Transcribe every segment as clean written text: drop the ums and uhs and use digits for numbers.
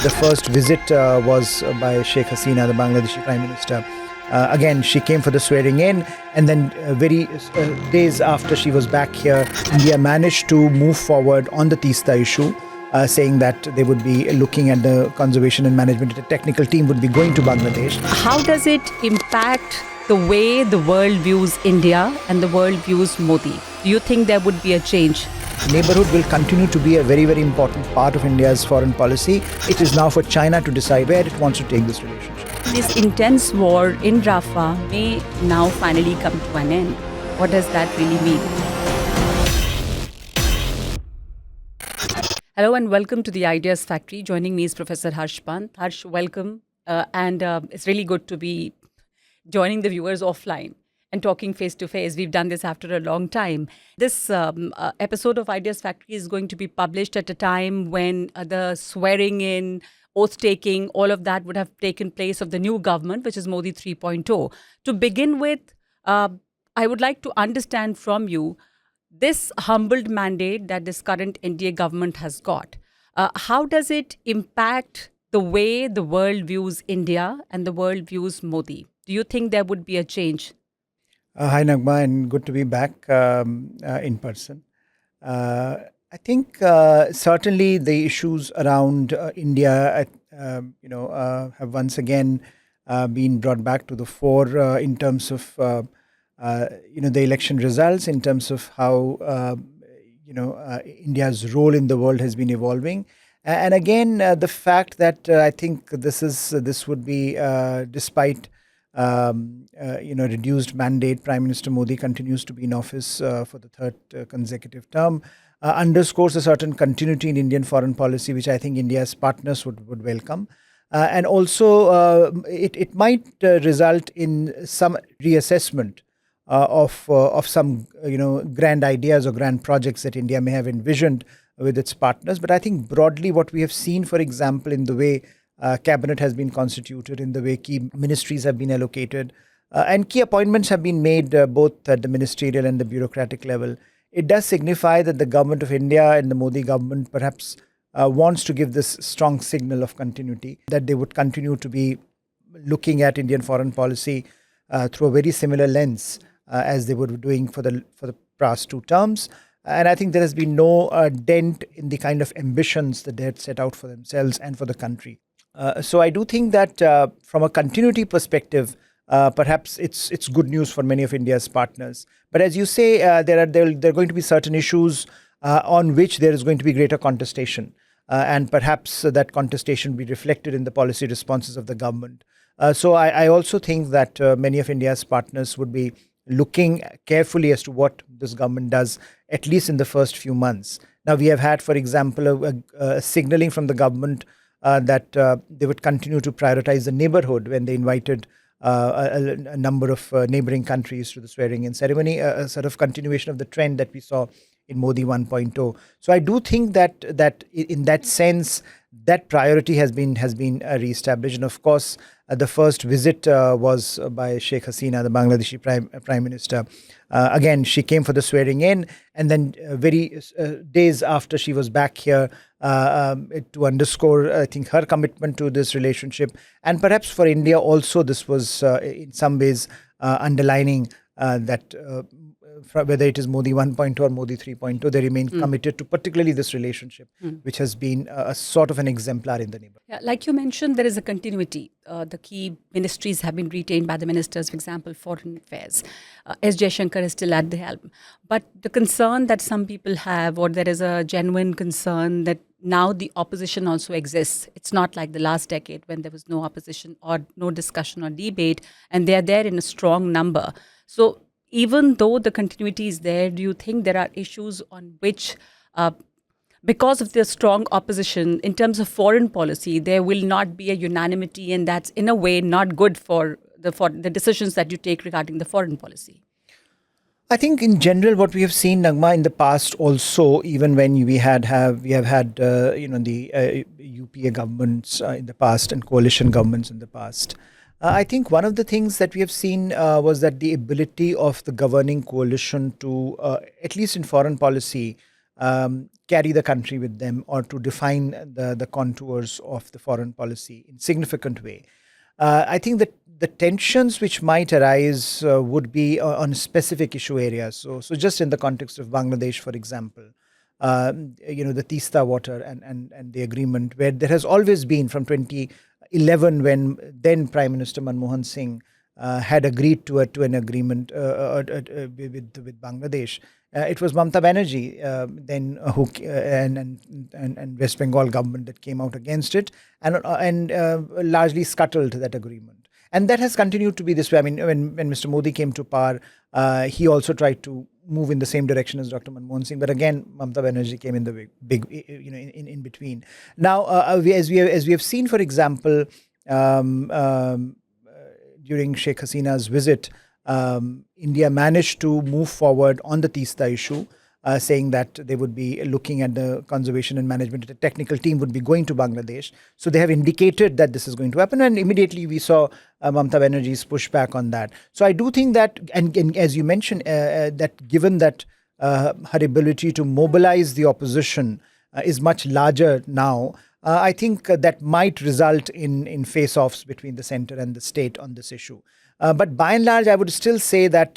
The first visit was by Sheikh Hasina, the Bangladeshi Prime Minister. Again, she came for the swearing in, and then very days after she was back here, India managed to move forward on the Teesta issue, saying that they would be looking at the conservation and management. The technical team would be going to Bangladesh. How does it impact the way the world views India and the world views Modi? Do you think there would be a change? Neighborhood will continue to be a very, very important part of India's foreign policy. It is now for China to decide where it wants to take this relationship. This intense war in Rafah may now finally come to an end. What does that really mean? Hello and welcome to the Ideas Factory. Joining me is Professor Pant. Harsh, welcome. And it's really good to be joining the viewers offline and talking face to face. We've done this after a long time. This episode of Ideas Factory is going to be published at a time when the swearing in, oath taking, all of that would have taken place of the new government, which is Modi 3.0. To begin with, I would like to understand from you this humbled mandate that this current India government has got. How does it impact the way the world views India and the world views Modi? Do you think there would be a change? Hi, Naghma, and good to be back in person. I think certainly the issues around India, have once again been brought back to the fore in terms of, the election results, in terms of how, India's role in the world has been evolving. And again, the fact that I think this would be despite reduced mandate. Prime Minister Modi continues to be in office for the third consecutive term, underscores a certain continuity in Indian foreign policy, which I think India's partners would welcome. And also, it might result in some reassessment of some grand ideas or grand projects that India may have envisioned with its partners. But I think broadly what we have seen, for example, in the way cabinet has been constituted, in the way key ministries have been allocated, and key appointments have been made both at the ministerial and the bureaucratic level. It does signify that the government of India and the Modi government perhaps wants to give this strong signal of continuity, that they would continue to be looking at Indian foreign policy through a very similar lens as they were doing for the past two terms. And I think there has been no dent in the kind of ambitions that they had set out for themselves and for the country. So I do think that from a continuity perspective, perhaps it's good news for many of India's partners. But as you say, there are going to be certain issues on which there is going to be greater contestation. And perhaps that contestation will be reflected in the policy responses of the government. So I also think that many of India's partners would be looking carefully as to what this government does, at least in the first few months. Now, we have had, for example, a signaling from the government that they would continue to prioritize the neighborhood when they invited a number of neighboring countries to the swearing-in ceremony, a sort of continuation of the trend that we saw in Modi 1.0. So I do think that in that sense, that priority has been reestablished. And of course, the first visit was by Sheikh Hasina, the Bangladeshi Prime Minister. Again, she came for the swearing in, and then very days after she was back here to underscore, I think, her commitment to this relationship. And perhaps for India also, this was in some ways underlining that whether it is Modi 1.0 or Modi 3.0, they remain committed to particularly this relationship, which has been a sort of an exemplar in the neighborhood. Yeah, like you mentioned, there is a continuity. The key ministries have been retained by the ministers, for example, foreign affairs. S. Jaishankar is still at the helm. But the concern that some people have, or there is a genuine concern that now the opposition also exists. It's not like the last decade when there was no opposition or no discussion or debate, and they are there in a strong number. So even though the continuity is there, do you think there are issues on which, because of the strong opposition in terms of foreign policy, there will not be a unanimity, and that's in a way not good for the decisions that you take regarding the foreign policy? I think in general, what we have seen, Naghma, in the past also, even when we have had the UPA governments in the past and coalition governments in the past. I think one of the things that we have seen was that the ability of the governing coalition to, at least in foreign policy, carry the country with them or to define the contours of the foreign policy in significant way. I think that the tensions which might arise would be on specific issue areas. So just in the context of Bangladesh, for example, the Teesta water and the agreement, where there has always been from 2011 when then Prime Minister Manmohan Singh had agreed to an agreement with Bangladesh. It was Mamata Banerjee then and West Bengal government that came out against it and largely scuttled that agreement. And that has continued to be this way. I mean, when Mr. Modi came to power, he also tried to move in the same direction as Dr. Manmohan Singh, but again, Mamata Banerjee came in the big in between. Now, as we have seen, for example, during Sheikh Hasina's visit, India managed to move forward on the Teesta issue, saying that they would be looking at the conservation and management. The technical team would be going to Bangladesh. So they have indicated that this is going to happen. And immediately we saw Mamata Banerjee's pushback on that. So I do think that, and as you mentioned, that given that her ability to mobilize the opposition is much larger now, I think that might result in face-offs between the centre and the state on this issue. But by and large, I would still say that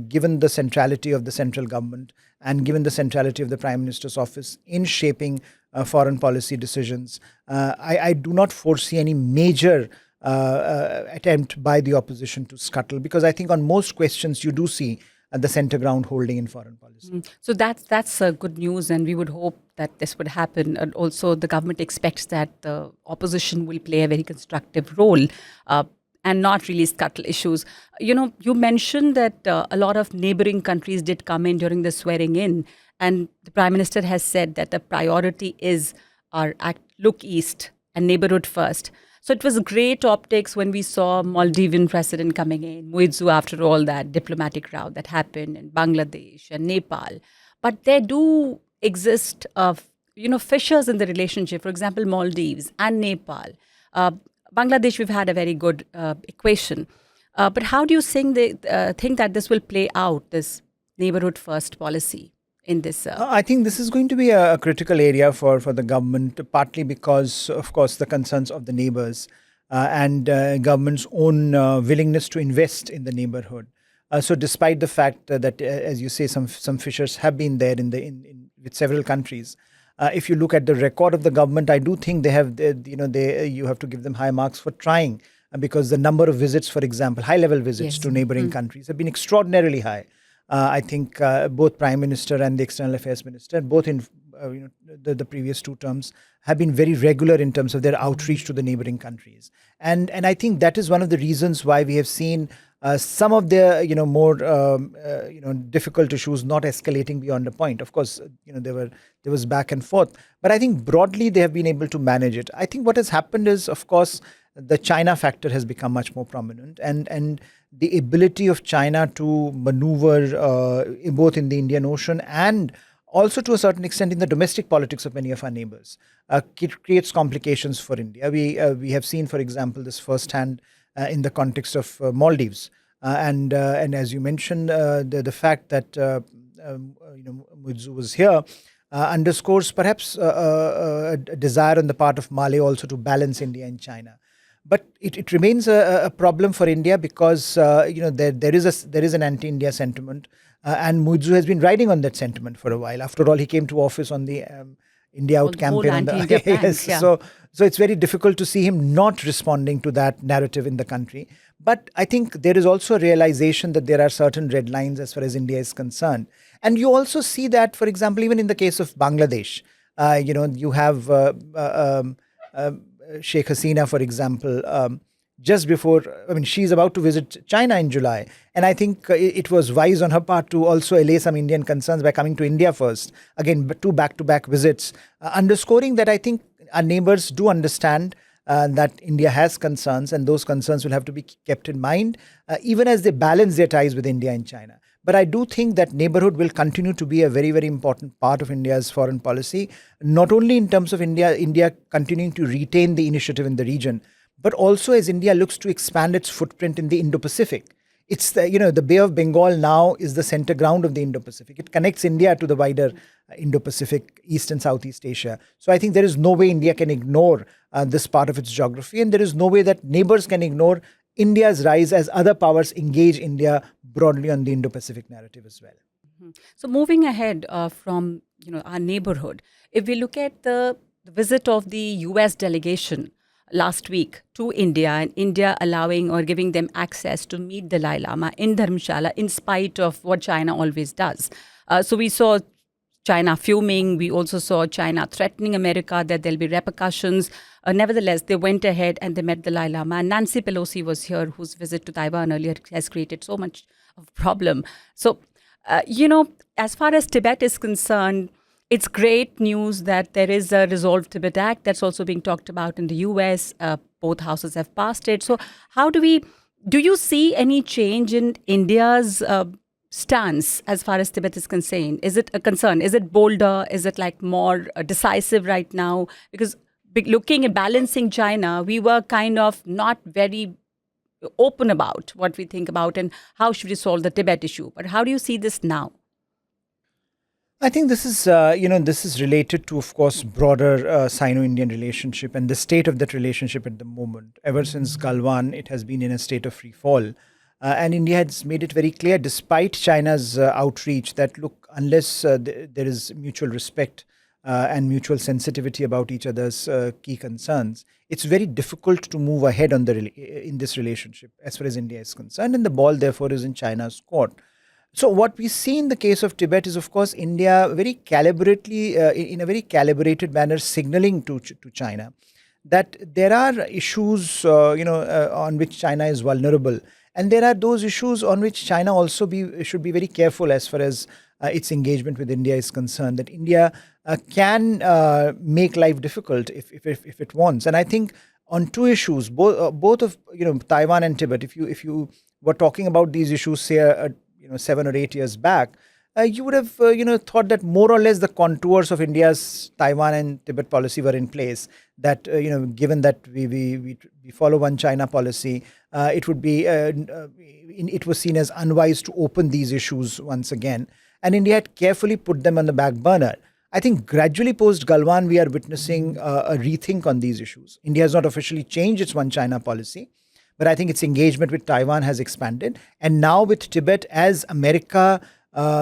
given the centrality of the central government and given the centrality of the Prime Minister's office in shaping foreign policy decisions, I do not foresee any major attempt by the opposition to scuttle, because I think on most questions you do see the centre ground holding in foreign policy. So that's good news, and we would hope that this would happen. And also, the government expects that the opposition will play a very constructive role and not really scuttle issues. You mentioned that a lot of neighboring countries did come in during the swearing in, and the Prime Minister has said that the priority is our look east and neighborhood first. So it was great optics when we saw Maldivian president coming in, Muizzu, after all that diplomatic row that happened in Bangladesh and Nepal. But there do exist, fissures in the relationship. For example, Maldives and Nepal. Bangladesh, we've had a very good equation. But how do you think that this will play out, this neighborhood first policy in this? I think this is going to be a critical area for the government, partly because, of course, the concerns of the neighbors and government's own willingness to invest in the neighborhood. So despite the fact that, as you say, some fissures have been there with several countries, if you look at the record of the government, I do think you have to give them high marks for trying, because the number of visits, for example, high-level visits to neighboring countries have been extraordinarily high. I think both Prime Minister and the External Affairs Minister, both in the previous two terms, have been very regular in terms of their outreach to the neighboring countries. And I think that is one of the reasons why we have seen some of the more difficult issues not escalating beyond a point. Of course, there was back and forth, but I think broadly they have been able to manage it. I think what has happened is, of course, the China factor has become much more prominent, and the ability of China to maneuver both in the Indian Ocean and also to a certain extent in the domestic politics of many of our neighbors creates complications for India. We have seen, for example, this firsthand in the context of Maldives, and as you mentioned, the fact that Muizzu was here underscores perhaps a desire on the part of Mali also to balance India and China. But it remains a problem for India because there is an anti-India sentiment, and Muizzu has been riding on that sentiment for a while. After all, he came to office on the India Out campaign. Yes, yeah. So it's very difficult to see him not responding to that narrative in the country. But I think there is also a realization that there are certain red lines as far as India is concerned. And you also see that, for example, even in the case of Bangladesh, you have Sheikh Hasina, for example, just before, she's about to visit China in July. And I think it was wise on her part to also allay some Indian concerns by coming to India first. Again, two back-to-back visits, underscoring that I think our neighbors do understand that India has concerns, and those concerns will have to be kept in mind, even as they balance their ties with India and China. But I do think that neighborhood will continue to be a very, very important part of India's foreign policy, not only in terms of India continuing to retain the initiative in the region, but also as India looks to expand its footprint in the Indo-Pacific. It's the Bay of Bengal now is the center ground of the Indo-Pacific. It connects India to the wider Indo-Pacific, East and Southeast Asia. So I think there is no way India can ignore this part of its geography, and there is no way that neighbors can ignore India's rise as other powers engage India broadly on the Indo-Pacific narrative as well. So moving ahead from our neighborhood, if we look at the visit of the U.S. delegation last week to India, and India allowing or giving them access to meet Dalai Lama in Dharamshala in spite of what China always does. So we saw China fuming. We also saw China threatening America that there'll be repercussions. Nevertheless, they went ahead and they met Dalai Lama. And Nancy Pelosi was here, whose visit to Taiwan earlier has created so much of a problem. So, as far as Tibet is concerned, it's great news that there is a Resolve Tibet Act that's also being talked about in the US. Both houses have passed it. So do you see any change in India's stance as far as Tibet is concerned? Is it a concern? Is it bolder? Is it like more decisive right now? Because looking at balancing China, we were kind of not very open about what we think about and how should we solve the Tibet issue. But how do you see this now? I think this is related to, of course, broader Sino-Indian relationship and the state of that relationship at the moment. Ever since Galwan, it has been in a state of free fall. And India has made it very clear, despite China's outreach, that look, unless there is mutual respect and mutual sensitivity about each other's key concerns, it's very difficult to move ahead in this relationship as far as India is concerned. And the ball, therefore, is in China's court. So what we see in the case of Tibet is, of course, India very calibratedly, in a very calibrated manner, signaling to China that there are issues, on which China is vulnerable, and there are those issues on which China also should be very careful as far as its engagement with India is concerned. That India can make life difficult if it wants, and I think on two issues, both of Taiwan and Tibet. If you were talking about these issues, say 7 or 8 years back, you would have thought that more or less the contours of India's Taiwan and Tibet policy were in place. That given that we follow one China policy, it was seen as unwise to open these issues once again, and India had carefully put them on the back burner. I think gradually post Galwan, we are witnessing a rethink on these issues. India has not officially changed its one China policy, but I think its engagement with Taiwan has expanded. And now with Tibet, as America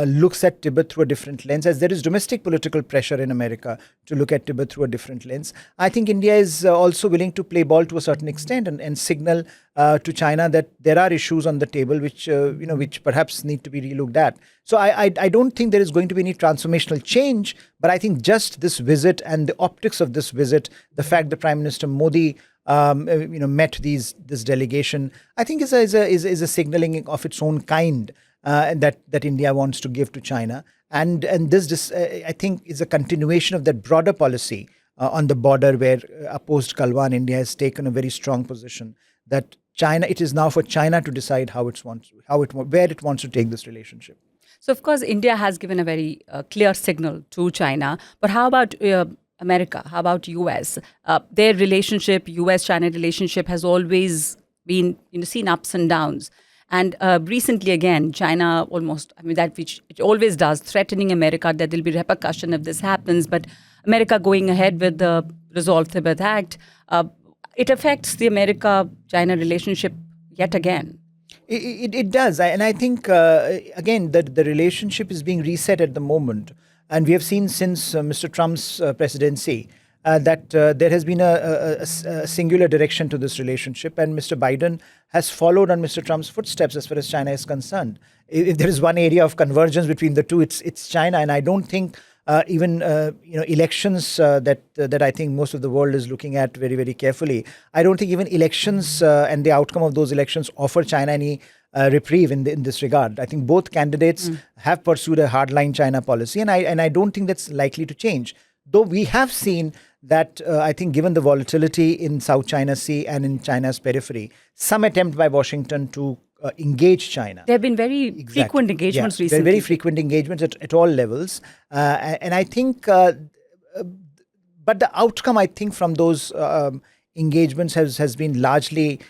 looks at Tibet through a different lens, as there is domestic political pressure in America to look at Tibet through a different lens, I think India is also willing to play ball to a certain extent and signal to China that there are issues on the table which perhaps need to be relooked at. So I don't think there is going to be any transformational change, but I think just this visit and the optics of this visit, the fact that Prime Minister Modi met this delegation, I think is a signaling of its own kind that India wants to give to China, and this I think is a continuation of that broader policy on the border, where post Galwan, India has taken a very strong position that it is now for China to decide where it wants to take this relationship. So of course India has given a very clear signal to China, but how about America? How about US? Their relationship, US-China relationship, has always been seen ups and downs. And recently, again, China that which it always does, threatening America that there'll be repercussion if this happens. But America going ahead with the Resolve Tibet Act, it affects the America-China relationship yet again. It does. And I think, again, that the relationship is being reset at the moment. And we have seen since Mr. Trump's presidency that there has been a singular direction to this relationship, and Mr. Biden has followed on Mr. Trump's footsteps as far as China is concerned. If there is one area of convergence between the two, it's China, and I don't think even elections that I think most of the world is looking at very, very carefully. I don't think even elections and the outcome of those elections offer China any reprieve in this regard. I think both candidates have pursued a hardline China policy, and I don't think that's likely to change. Though we have seen that, I think, given the volatility in South China Sea and in China's periphery, some attempt by Washington to engage China. There have been very frequent engagements recently. Very frequent engagements at all levels. And I think, but the outcome, I think, from those engagements has been largely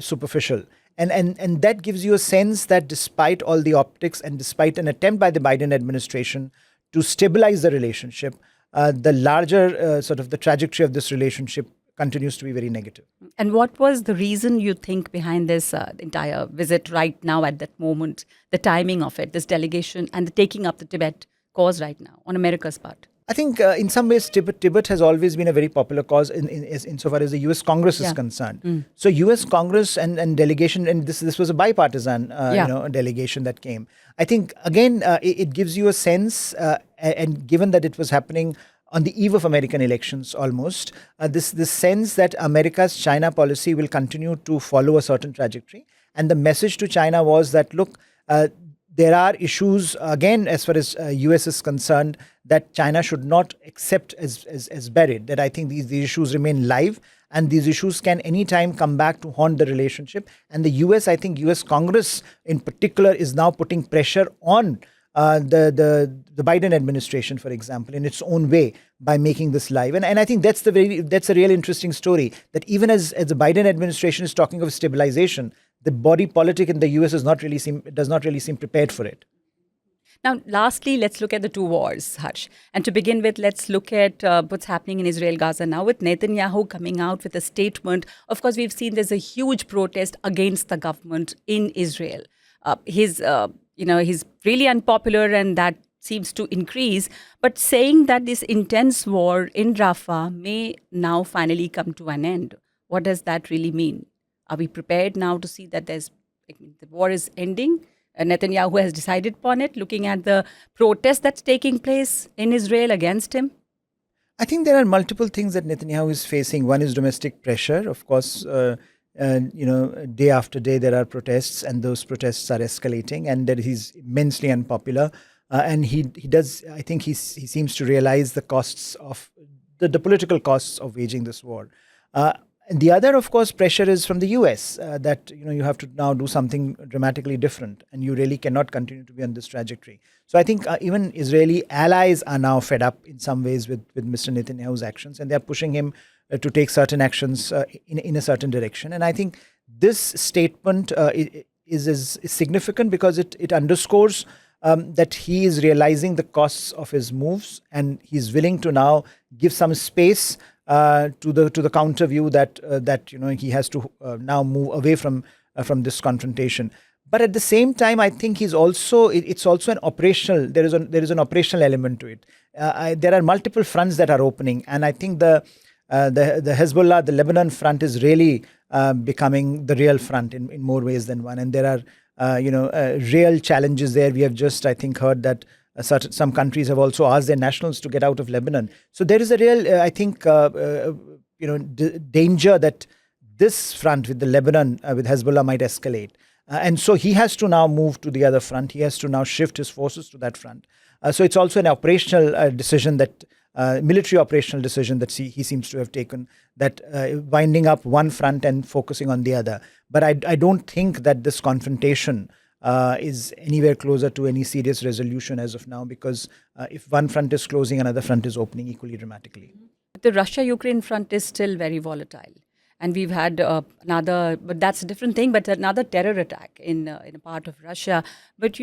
superficial. And that gives you a sense that despite all the optics and despite an attempt by the Biden administration to stabilize the relationship, the larger sort of the trajectory of this relationship continues to be very negative. And what was the reason you think behind this entire visit right now at that moment, the timing of it, this delegation and the taking up the Tibet cause right now on America's part? I think in some ways Tibet has always been a very popular cause insofar as the US Congress is concerned. So US Congress and delegation, and this was a bipartisan delegation that came. I think again it gives you a sense, and given that it was happening on the eve of American elections almost, this sense that America's China policy will continue to follow a certain trajectory. And the message to China was that, look, there are issues, again, as far as US is concerned, that China should not accept as buried, that I think these issues remain live and these issues can anytime come back to haunt the relationship. And the US, I think US Congress in particular is now putting pressure on the Biden administration, for example, in its own way by making this live. And I think that's a real interesting story, that even as the Biden administration is talking of stabilization, the body politic in the US does not really seem prepared for it. Now, lastly, let's look at the two wars, Harsh. And to begin with, let's look at what's happening in Israel, Gaza now, with Netanyahu coming out with a statement. Of course, we've seen there's a huge protest against the government in Israel. He's really unpopular, and that seems to increase. But saying that this intense war in Rafah may now finally come to an end, what does that really mean? Are we prepared now to see that the war is ending? Netanyahu has decided upon it, looking at the protest that's taking place in Israel against him? I think there are multiple things that Netanyahu is facing. One is domestic pressure. Of course, day after day there are protests, and those protests are escalating, and that he's immensely unpopular. And he does. I think he seems to realize the costs of the political costs of waging this war. And the other, of course, pressure is from the US, that you have to now do something dramatically different, and you really cannot continue to be on this trajectory. So I think even Israeli allies are now fed up in some ways with Mr. Netanyahu's actions, and they are pushing him to take certain actions in a certain direction. And I think this statement is significant because it underscores that he is realizing the costs of his moves, and he's willing to now give some space to the counter view that he has to now move away from this confrontation. But at the same time, I think it's also an operational. There is an operational element to it. There are multiple fronts that are opening, and I think the Hezbollah, the Lebanon front, is really becoming the real front in more ways than one. And there are real challenges there. We have just, I think, heard that some countries have also asked their nationals to get out of Lebanon. So there is a real, I think, danger that this front with the Lebanon, with Hezbollah, might escalate. And so he has to now move to the other front. He has to now shift his forces to that front. So it's also an operational decision that, military operational decision that he seems to have taken, that winding up one front and focusing on the other. But I don't think that this confrontation is anywhere closer to any serious resolution as of now, because if one front is closing, another front is opening equally dramatically. The Russia-Ukraine front is still very volatile. And we've had another, but that's a different thing, but another terror attack in a part of Russia. But,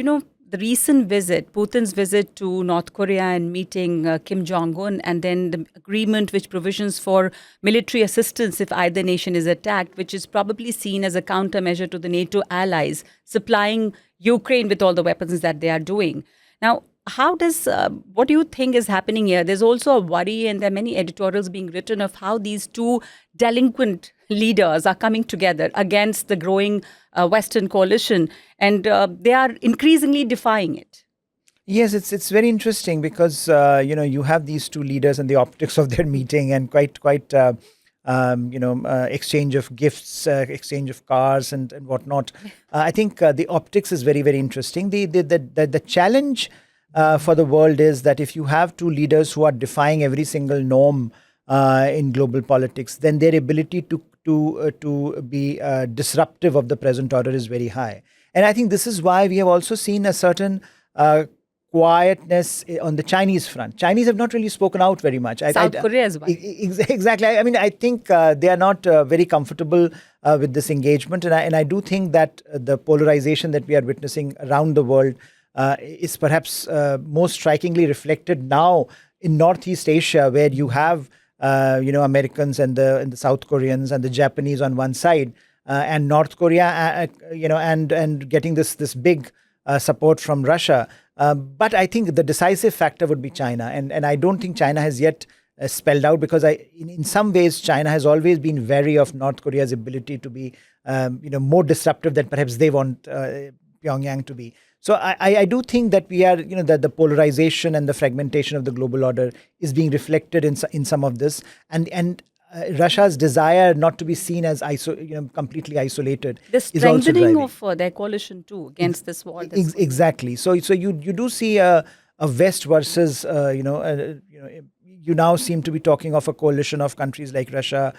the recent visit, Putin's visit to North Korea and meeting Kim Jong-un, and then the agreement which provisions for military assistance if either nation is attacked, which is probably seen as a countermeasure to the NATO allies supplying Ukraine with all the weapons that they are doing. Now, what do you think is happening here? There's also a worry, and there are many editorials being written of how these two delinquent leaders are coming together against the growing Western coalition, and they are increasingly defying it. Yes, it's very interesting because you have these two leaders and the optics of their meeting, and quite exchange of gifts, exchange of cars and whatnot. I think the optics is very, very interesting. The challenge for the world is that if you have two leaders who are defying every single norm in global politics, then their ability to be disruptive of the present order is very high. And I think this is why we have also seen a certain quietness on the Chinese front. Chinese have not really spoken out very much. South Korea as well. Exactly. I mean, I think they are not very comfortable with this engagement. And I do think that the polarization that we are witnessing around the world is perhaps most strikingly reflected now in Northeast Asia, where you have Americans and the South Koreans and the Japanese on one side, and North Korea, and getting this big support from Russia. But I think the decisive factor would be China, and I don't think China has yet spelled out, because in some ways China has always been wary of North Korea's ability to be more disruptive than perhaps they want Pyongyang to be. So I do think that we are, that the polarization and the fragmentation of the global order is being reflected in some of this, and Russia's desire not to be seen as completely isolated. The is also strengthening driving. of their coalition too against this war. Exactly. So you do see a West versus you now seem to be talking of a coalition of countries like Russia,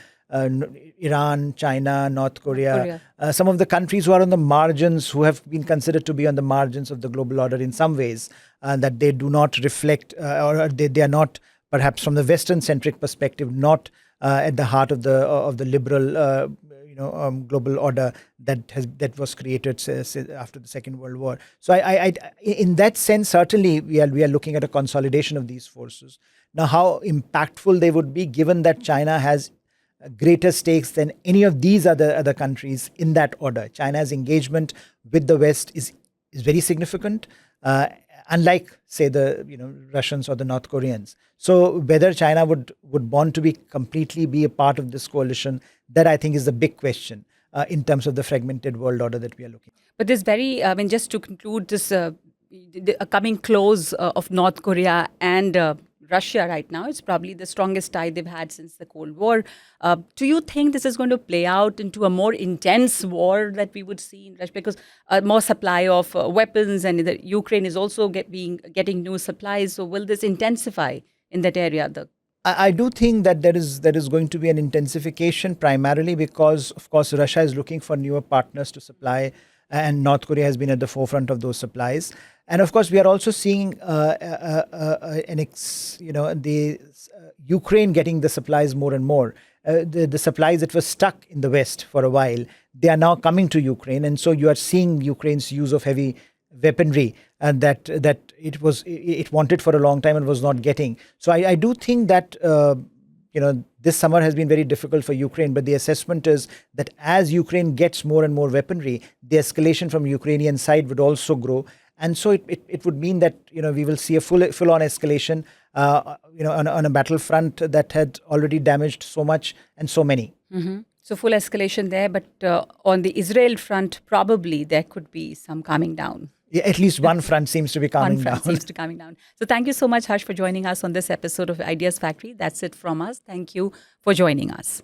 Iran, China, North Korea. Some of the countries who are on the margins, who have been considered to be on the margins of the global order in some ways, that they do not reflect, or they are not, perhaps from the Western-centric perspective, not at the heart of the liberal global order that was created after the Second World War. So I in that sense, certainly we are looking at a consolidation of these forces. Now, how impactful they would be, given that China has greater stakes than any of these other countries in that order. China's engagement with the West is very significant, unlike, say, the Russians or the North Koreans. So whether China would want to completely be a part of this coalition, that I think is the big question in terms of the fragmented world order that we are looking at. But this just to conclude this, the coming close of North Korea and Russia right now, it's probably the strongest tie they've had since the Cold War. Do you think this is going to play out into a more intense war that we would see in Russia? Because more supply of weapons, and the Ukraine is also getting new supplies. So will this intensify in that area? I do think that there is going to be an intensification, primarily because, of course, Russia is looking for newer partners to supply, and North Korea has been at the forefront of those supplies. And of course, we are also seeing the Ukraine getting the supplies more and more. The supplies that were stuck in the West for a while, they are now coming to Ukraine, and so you are seeing Ukraine's use of heavy weaponry and that it wanted for a long time and was not getting. So I do think that this summer has been very difficult for Ukraine, but the assessment is that as Ukraine gets more and more weaponry, the escalation from Ukrainian side would also grow. And so it would mean that we will see a full-on escalation on a battlefront that had already damaged so much and so many. Mm-hmm. So full escalation there, but on the Israel front, probably there could be some calming down. Yeah, at least one front seems to be calming down. So thank you so much, Harsh, for joining us on this episode of Ideas Factory. That's it from us. Thank you for joining us.